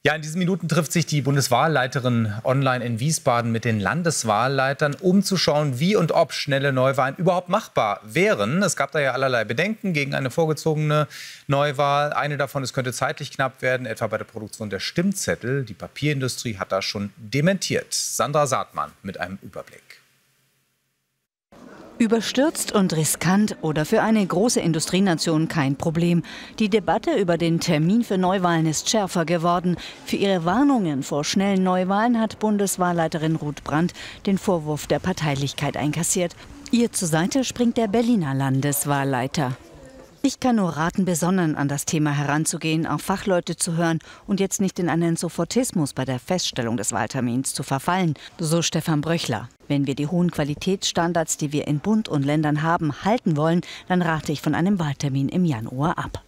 Ja, in diesen Minuten trifft sich die Bundeswahlleiterin online in Wiesbaden mit den Landeswahlleitern, um zu schauen, wie und ob schnelle Neuwahlen überhaupt machbar wären. Es gab da ja allerlei Bedenken gegen eine vorgezogene Neuwahl. Eine davon, es könnte zeitlich knapp werden, etwa bei der Produktion der Stimmzettel. Die Papierindustrie hat das schon dementiert. Sandra Saatmann mit einem Überblick. Überstürzt und riskant oder für eine große Industrienation kein Problem. Die Debatte über den Termin für Neuwahlen ist schärfer geworden. Für ihre Warnungen vor schnellen Neuwahlen hat Bundeswahlleiterin Ruth Brandt den Vorwurf der Parteilichkeit einkassiert. Ihr zur Seite springt der Berliner Landeswahlleiter. Ich kann nur raten, besonnen an das Thema heranzugehen, auf Fachleute zu hören und jetzt nicht in einen Sofortismus bei der Feststellung des Wahltermins zu verfallen, so Stefan Bröchler. Wenn wir die hohen Qualitätsstandards, die wir in Bund und Ländern haben, halten wollen, dann rate ich von einem Wahltermin im Januar ab.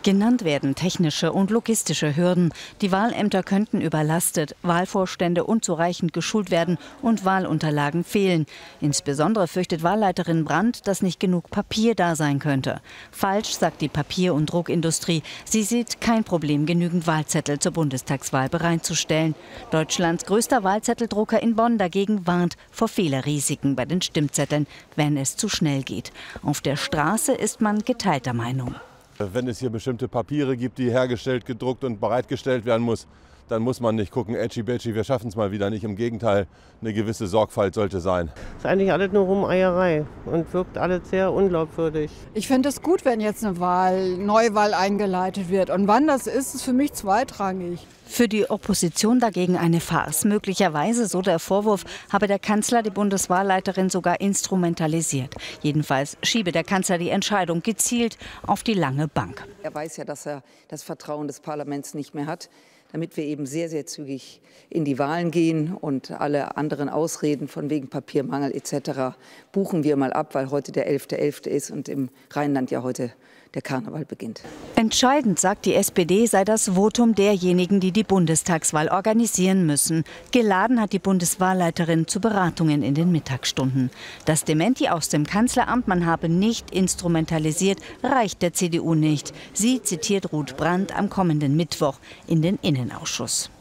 Genannt werden technische und logistische Hürden. Die Wahlämter könnten überlastet, Wahlvorstände unzureichend geschult werden und Wahlunterlagen fehlen. Insbesondere fürchtet Wahlleiterin Brandt, dass nicht genug Papier da sein könnte. Falsch, sagt die Papier- und Druckindustrie. Sie sieht kein Problem, genügend Wahlzettel zur Bundestagswahl bereitzustellen. Deutschlands größter Wahlzetteldrucker in Bonn dagegen warnt vor Fehlerrisiken bei den Stimmzetteln, wenn es zu schnell geht. Auf der Straße ist man geteilter Meinung. Wenn es hier bestimmte Papiere gibt, die hergestellt, gedruckt und bereitgestellt werden muss, dann muss man nicht gucken, Edgy-Badgy, wir schaffen es mal wieder nicht. Im Gegenteil, eine gewisse Sorgfalt sollte sein. Das ist eigentlich alles nur Rumeierei und wirkt alles sehr unglaubwürdig. Ich finde es gut, wenn jetzt eine Neuwahl eingeleitet wird. Und wann das ist für mich zweitrangig. Für die Opposition dagegen eine Farce. Möglicherweise, so der Vorwurf, habe der Kanzler die Bundeswahlleiterin sogar instrumentalisiert. Jedenfalls schiebe der Kanzler die Entscheidung gezielt auf die lange Bank. Er weiß ja, dass er das Vertrauen des Parlaments nicht mehr hat, damit wir eben sehr, sehr zügig in die Wahlen gehen und alle anderen Ausreden von wegen Papiermangel etc. buchen wir mal ab, weil heute der 11.11. ist und im Rheinland ja heute der Karneval beginnt. Entscheidend, sagt die SPD, sei das Votum derjenigen, die die Bundestagswahl organisieren müssen. Geladen hat die Bundeswahlleiterin zu Beratungen in den Mittagsstunden. Das Dementi aus dem Kanzleramt, man habe nicht instrumentalisiert, reicht der CDU nicht. Sie zitiert Ruth Brandt am kommenden Mittwoch in den Innenausschuss.